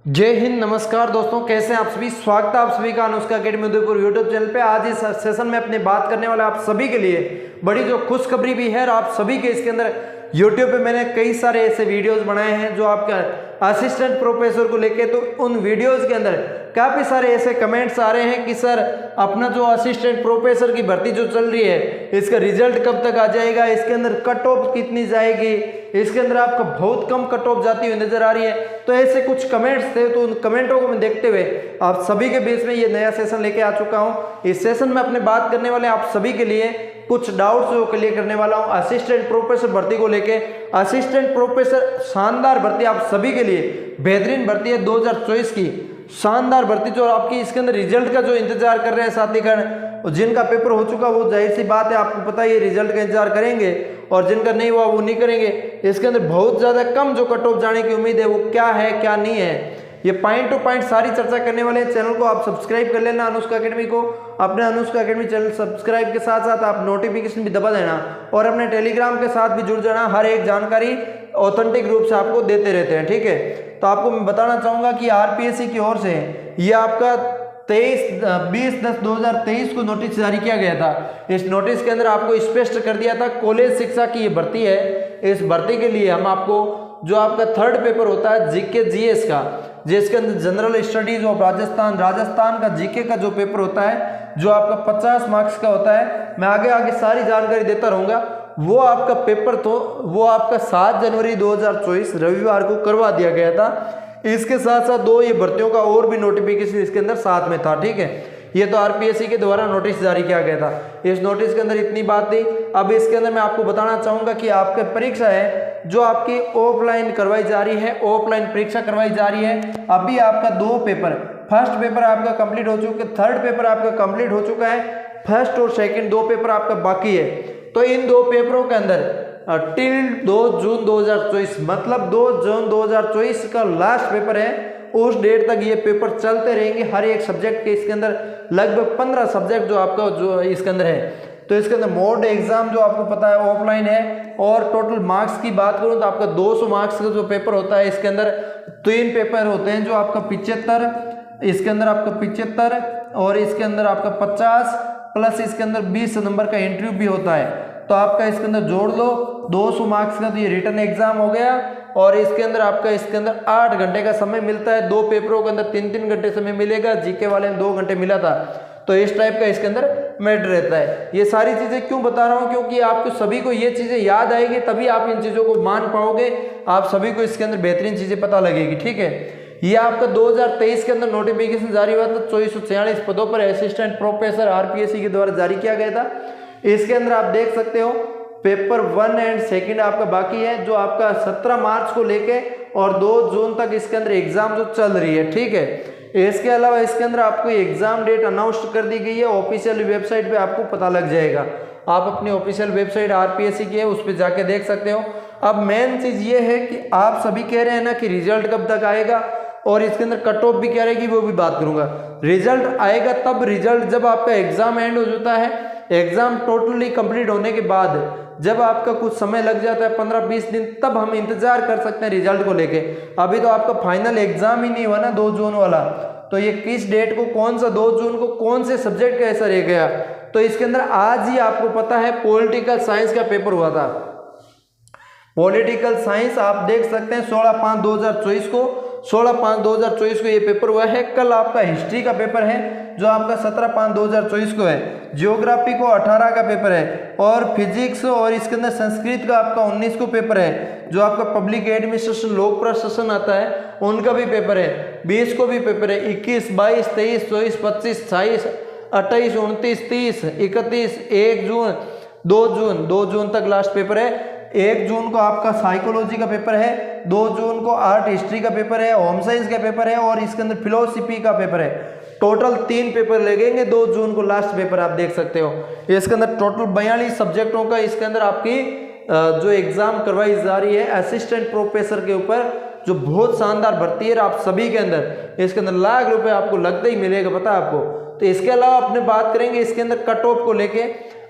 जय हिंद। नमस्कार दोस्तों, कैसे हैं आप सभी। स्वागत है आप सभी का Anushka academy Udaipur YouTube channel पे। आज इस सेशन में अपने बात करने वाले आप सभी के लिए बड़ी जो खुशखबरी भी है और आप सभी के इसके अंदर यूट्यूब पे मैंने कई सारे ऐसे वीडियोस बनाए हैं जो आपका असिस्टेंट प्रोफेसर को लेके, तो उन वीडियोस के अंदर काफ़ी सारे ऐसे कमेंट्स आ रहे हैं कि सर अपना जो असिस्टेंट प्रोफेसर की भर्ती जो चल रही है इसका रिजल्ट कब तक आ जाएगा, इसके अंदर कट ऑफ कितनी जाएगी, इसके अंदर आपका बहुत कम कट ऑफ जाती हुई नजर आ रही है। तो ऐसे कुछ कमेंट्स थे, तो उन कमेंटों को मैं देखते हुए आप सभी के बीच में ये नया सेशन लेके आ चुका हूँ। इस सेशन में अपने बात करने वाले आप सभी के लिए कुछ डाउट्स जो क्लियर करने वाला हूँ असिस्टेंट प्रोफेसर भर्ती को लेके। असिस्टेंट प्रोफेसर शानदार भर्ती आप सभी के लिए, बेहतरीन भर्ती है 2024 की, शानदार भर्ती जो आपकी इसके अंदर रिजल्ट का जो इंतजार कर रहे हैं साथीगण, जिनका पेपर हो चुका वो जाहिर सी बात है आपको पता है ये रिजल्ट का इंतजार करेंगे, और जिनका नहीं हुआ वो नहीं करेंगे। इसके अंदर बहुत ज़्यादा कम जो कट ऑफ जाने की उम्मीद है वो क्या है क्या नहीं है, ये पॉइंट टू पॉइंट सारी चर्चा करने वाले हैं। चैनल को आप सब्सक्राइब कर लेना, अनुष्का अकेडमी को, अपने अनुष्का अकेडमी चैनल सब्सक्राइब के साथ साथ आप नोटिफिकेशन भी दबा देना और अपने टेलीग्राम के साथ भी जुड़ जाना। हर एक जानकारी ऑथेंटिक रूप से आपको देते रहते हैं, ठीक है। तो आपको मैं बताना चाहूँगा कि आरपीएससी की ओर से ये आपका 20/10/2023 को नोटिस जारी किया गया था। इस नोटिस के अंदर आपको स्पष्ट कर दिया था कॉलेज शिक्षा की ये भर्ती है। इस भर्ती के लिए हम आपको जो आपका थर्ड पेपर होता है जीके जीएस का, जिसके अंदर जनरल स्टडीज ऑफ राजस्थान का जीके का जो पेपर होता है जो आपका 50 मार्क्स का होता है, मैं आगे आगे सारी जानकारी देता रहूँगा। वो आपका पेपर तो वो आपका 7 जनवरी 2024 रविवार को करवा दिया गया था। इसके साथ साथ दो ये भर्तियों का और भी नोटिफिकेशन इसके अंदर साथ में था, ठीक है। ये तो आरपीएससी के द्वारा नोटिस जारी किया गया था। इस नोटिस के अंदर इतनी बात थी। अब इसके अंदर मैं आपको बताना चाहूँगा कि आपकी परीक्षा है जो आपकी ऑफलाइन करवाई जा रही है, ऑफलाइन परीक्षा करवाई जा रही है। अभी आपका 2 पेपर, फर्स्ट पेपर आपका कंप्लीट हो चुका है, थर्ड पेपर आपका कंप्लीट हो चुका है, फर्स्ट और सेकेंड 2 पेपर आपका बाकी है। तो इन 2 पेपरों के अंदर टिल 2 जून 2024 मतलब 2 जून 2024 का लास्ट पेपर है, उस डेट तक ये पेपर चलते रहेंगे। हर एक सब्जेक्ट के इसके अंदर लगभग 15 सब्जेक्ट जो आपका जो इसके अंदर है, तो इसके अंदर मोड एग्जाम जो आपको पता है ऑफलाइन है। और टोटल मार्क्स की बात करूं तो आपका 200 मार्क्स का जो पेपर होता है, इसके अंदर 3 पेपर होते हैं जो आपका 75, इसके अंदर आपका 75 और इसके अंदर आपका 50 प्लस इसके अंदर 20 नंबर का इंटरव्यू भी होता है। तो आपका इसके अंदर जोड़ लो 200 मार्क्स का, तो ये रिटन एग्जाम हो गया। और इसके अंदर आपका इसके अंदर 8 घंटे का समय मिलता है। 2 पेपरों के अंदर 3-3 घंटे समय मिलेगा, जीके वाले में 2 घंटे मिला था। तो इस टाइप का इसके अंदर मैटर रहता है। ये सारी चीज़ें क्यों बता रहा हूँ, क्योंकि आपको सभी को ये चीज़ें याद आएगी तभी आप इन चीज़ों को मान पाओगे, आप सभी को इसके अंदर बेहतरीन चीज़ें पता लगेगी, ठीक है। ये आपका 2023 के अंदर नोटिफिकेशन जारी हुआ था। 2446 पदों पर असिस्टेंट प्रोफेसर आरपीएससी के द्वारा जारी किया गया था। इसके अंदर आप देख सकते हो पेपर 1 एंड सेकंड आपका बाकी है जो आपका 17 मार्च को लेके और 2 जून तक इसके अंदर एग्जाम जो चल रही है, ठीक है। इसके अलावा इसके अंदर आपको एग्जाम डेट अनाउंस कर दी गई है, ऑफिशियल वेबसाइट पे आपको पता लग जाएगा। आप अपनी ऑफिशियल वेबसाइट आरपीएससी की है उस पर जाके देख सकते हो। अब मेन चीज ये है कि आप सभी कह रहे हैं ना कि रिजल्ट कब तक आएगा, और इसके अंदर कट ऑफ भी क्या रहेगी वो भी बात करूंगा। रिजल्ट आएगा तब, रिजल्ट जब आपका एग्जाम एंड हो जाता है, एग्जाम टोटली कंप्लीट होने के बाद जब आपका कुछ समय लग जाता है 15-20 दिन, तब हम इंतजार कर सकते हैं रिजल्ट को लेके। अभी तो आपका फाइनल एग्जाम ही नहीं हुआ ना 2 जून वाला, तो ये किस डेट को, कौन सा 2 जून को कौन से सब्जेक्ट का ऐसा रह गया। तो इसके अंदर आज ही आपको पता है पॉलिटिकल साइंस का पेपर हुआ था। पॉलिटिकल साइंस आप देख सकते हैं 16/5/2024 को, 16/5/2024 को ये पेपर हुआ है। कल आपका हिस्ट्री का पेपर है जो आपका 17/5/2024 को है। जियोग्राफी को 18 का पेपर है, और फिजिक्स और इसके अंदर संस्कृत का आपका 19 को पेपर है। जो आपका पब्लिक एडमिनिस्ट्रेशन लोक प्रशासन आता है उनका भी पेपर है, 20 को भी पेपर है। 21, 22, 23, 24, 25, 26, 28, 29, 30, 31, 1 जून, 2 जून तक लास्ट पेपर है। 1 जून को आपका साइकोलॉजी का पेपर है, 2 जून को आर्ट हिस्ट्री का पेपर है, होम साइंस का पेपर है, और इसके अंदर फिलोसफी का पेपर है। टोटल 3 पेपर लगेंगे 2 जून को लास्ट पेपर आप देख सकते हो। इसके अंदर टोटल 42 सब्जेक्टों का इसके अंदर आपकी जो एग्जाम करवाई जा रही है असिस्टेंट प्रोफेसर के ऊपर, जो बहुत शानदार भर्ती है। आप सभी के अंदर इसके अंदर लाख रुपए आपको लगते ही मिलेगा, पता है आपको। तो इसके अलावा अपने बात करेंगे इसके अंदर कट ऑफ को लेके।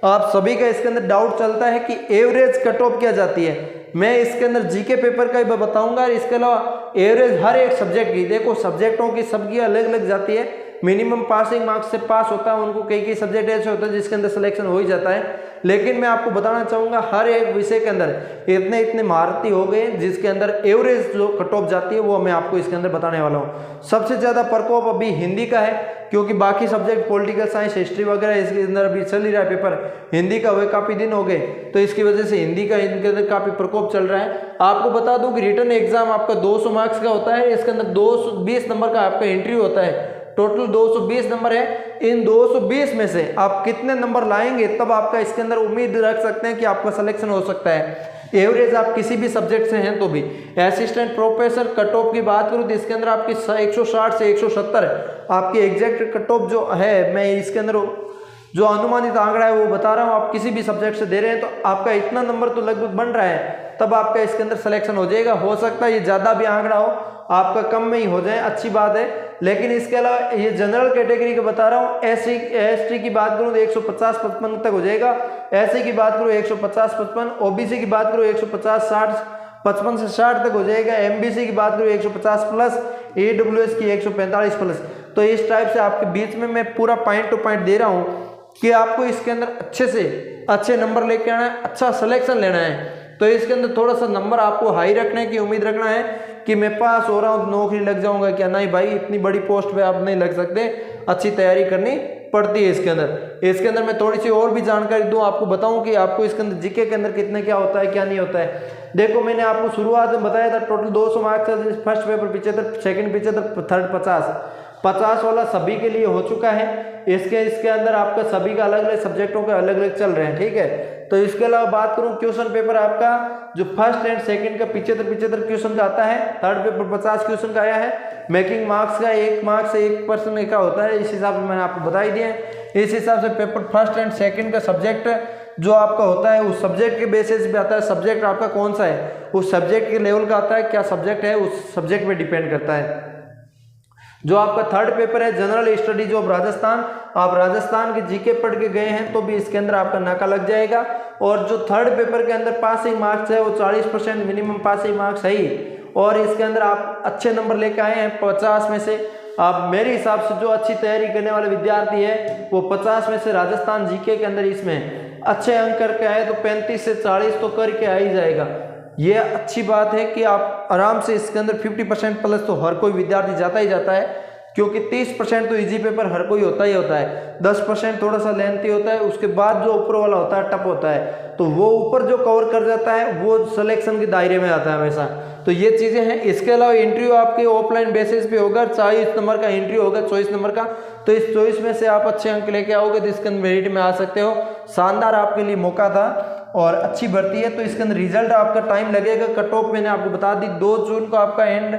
आप सभी का इसके अंदर डाउट चलता है कि एवरेज कट ऑफ क्या जाती है। मैं इसके अंदर जीके पेपर का भी बताऊंगा, और इसके अलावा एवरेज हर एक सब्जेक्ट की, देखो सब्जेक्टों की सबकी अलग अलग जाती है, मिनिमम पासिंग मार्क्स से पास होता है उनको, कई सब्जेक्ट ऐसे होते हैं जिसके अंदर सिलेक्शन हो ही जाता है, लेकिन मैं आपको बताना चाहूँगा हर एक विषय के अंदर इतने महारती हो गए जिसके अंदर एवरेज जो कट ऑफ जाती है वो मैं आपको इसके अंदर बताने वाला हूँ। सबसे ज़्यादा प्रकोप अभी हिंदी का है, क्योंकि बाकी सब्जेक्ट पॉलिटिकल साइंस, हिस्ट्री वगैरह इसके अंदर अभी चल ही रहा है पेपर, हिंदी का हुए काफ़ी दिन हो गए, तो इसकी वजह से हिंदी का इनके अंदर काफ़ी प्रकोप चल रहा है। आपको बता दूं कि रिटर्न एग्जाम आपका 200 मार्क्स का होता है, इसके अंदर 220 नंबर का आपका एंट्री होता है, टोटल 220 नंबर है। इन 220 में से आप कितने नंबर लाएंगे तब आपका इसके अंदर उम्मीद रख सकते हैं कि आपका सिलेक्शन हो सकता है। एवरेज आप किसी भी सब्जेक्ट से हैं तो भी। असिस्टेंट प्रोफेसर कट ऑफ की बात करूं तो इसके अंदर आपकी 160 से 170 आपकी एग्जैक्ट कट ऑफ जो है, मैं इसके अंदर जो अनुमानित आंकड़ा है वो बता रहा हूँ, आप किसी भी सब्जेक्ट से दे रहे हैं तो आपका इतना नंबर तो लगभग बन रहा है, तब आपका इसके अंदर सिलेक्शन हो जाएगा। हो सकता है ये ज़्यादा भी आंकड़ा हो, आपका कम में ही हो जाए, अच्छी बात है। लेकिन इसके अलावा ये जनरल कैटेगरी का बता रहा हूँ, एसटी की बात करूँ तो 150-55 तक हो जाएगा, एससी की बात करूँ 150-55, ओबीसी की बात करूँ 150-60, 55 से 60 तक हो जाएगा, एमबीसी की बात करूँ 150 प्लस, ईडब्ल्यूएस की 145 प्लस। तो इस टाइप से आपके बीच में मैं पूरा पॉइंट टू पॉइंट दे रहा हूँ कि आपको इसके अंदर अच्छे से अच्छे नंबर लेके आना है, अच्छा सिलेक्शन लेना है। तो इसके अंदर थोड़ा सा नंबर आपको हाई रखने की उम्मीद रखना है कि मैं पास हो रहा हूँ नौकरी लग जाऊंगा क्या, नहीं भाई, इतनी बड़ी पोस्ट पे आप नहीं लग सकते, अच्छी तैयारी करनी पड़ती है। इसके अंदर मैं थोड़ी सी और भी जानकारी दूं, आपको बताऊं कि आपको इसके अंदर जीके के अंदर कितने क्या होता है क्या नहीं होता है। देखो मैंने आपको शुरुआत में बताया था total 200 marks, first paper 75, second 75, third 50 वाला सभी के लिए हो चुका है। इसके अंदर आपका सभी का अलग अलग सब्जेक्टों के अलग अलग चल रहे हैं, ठीक है। तो इसके अलावा बात करूं क्वेश्चन पेपर आपका जो फर्स्ट एंड सेकंड का 75 क्वेश्चन का आता है, थर्ड पेपर 50 क्वेश्चन का आया है, मेकिंग मार्क्स का 1 मार्क्स से 1% का होता है, इस हिसाब से मैंने आपको बता ही दिया है। इस हिसाब से पेपर फर्स्ट एंड सेकंड का सब्जेक्ट जो आपका होता है उस सब्जेक्ट के बेसिस पे आता है, सब्जेक्ट आपका कौन सा है उस सब्जेक्ट के लेवल का आता है, क्या सब्जेक्ट है उस सब्जेक्ट पे डिपेंड करता है। जो आपका थर्ड पेपर है जनरल स्टडी जो राजस्थान, आप राजस्थान के जीके पढ़ के गए हैं तो भी इसके अंदर आपका नाका लग जाएगा। और जो थर्ड पेपर के अंदर पासिंग मार्क्स है वो 40% मिनिमम पासिंग मार्क्स है ही, और इसके अंदर आप अच्छे नंबर लेके आए हैं 50 में से। आप मेरे हिसाब से जो अच्छी तैयारी करने वाले विद्यार्थी है वो 50 में से राजस्थान जीके के अंदर इसमें अच्छे अंक करके आए तो 35 से 40 तो करके आ ही जाएगा। ये अच्छी बात है कि आप आराम से इसके अंदर 50% प्लस तो हर कोई विद्यार्थी जाता ही जाता है, क्योंकि 30% तो इजी पेपर हर कोई होता ही होता है, 10% थोड़ा सा लेंथी होता है, उसके बाद जो ऊपर वाला होता है टफ होता है, तो वो ऊपर जो कवर कर जाता है वो सिलेक्शन के दायरे में आता है हमेशा। तो ये चीज़ें हैं। इसके अलावा इंटरव्यू आपके ऑफलाइन बेसिस पे होगा, 40 नंबर का इंटरव्यू होगा 24 नंबर का, तो इस 24 में से आप अच्छे अंक लेके आओगे तो इसके अंदर मेरिट में आ सकते हो। शानदार आपके लिए मौका था और अच्छी भर्ती है। तो इसके अंदर रिजल्ट आपका टाइम लगेगा, कट ऑफ मैंने आपको बता दी 2 जून को आपका एंड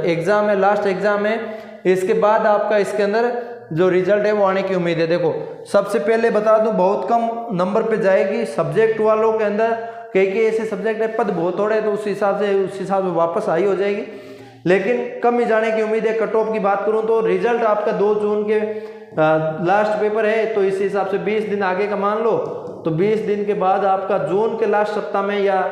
एग्जाम है, लास्ट एग्जाम है। इसके बाद आपका इसके अंदर जो रिजल्ट है वो आने की उम्मीद है। देखो सबसे पहले बता दूं बहुत कम नंबर पे जाएगी सब्जेक्ट वालों के अंदर, कई ऐसे सब्जेक्ट है पद बहुत थोड़े तो उस हिसाब से वापस आई हो जाएगी, लेकिन कम ही जाने की उम्मीद है। कट ऑफ की बात करूं तो रिजल्ट आपका 2 जून के लास्ट पेपर है, तो इस हिसाब से 20 दिन आगे का मान लो, तो 20 दिन के बाद आपका जून के लास्ट सप्ताह में या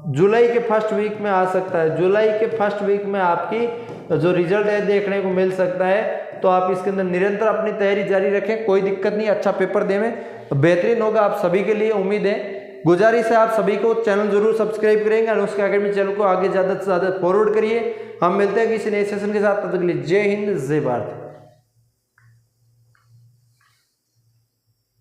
जुलाई के फर्स्ट वीक में आ सकता है। जुलाई के फर्स्ट वीक में आपकी जो रिजल्ट है देखने को मिल सकता है। तो आप इसके अंदर निरंतर अपनी तैयारी जारी रखें, कोई दिक्कत नहीं, अच्छा पेपर देवें, बेहतरीन होगा आप सभी के लिए, उम्मीद है। गुजारिश है आप सभी को चैनल जरूर सब्सक्राइब करेंगे और उसके अकेडमी चैनल को आगे ज़्यादा से ज़्यादा फॉरवर्ड करिए। हम मिलते हैं किसी नए सेशन के साथ, तब तक के लिए जय हिंद जय भारत।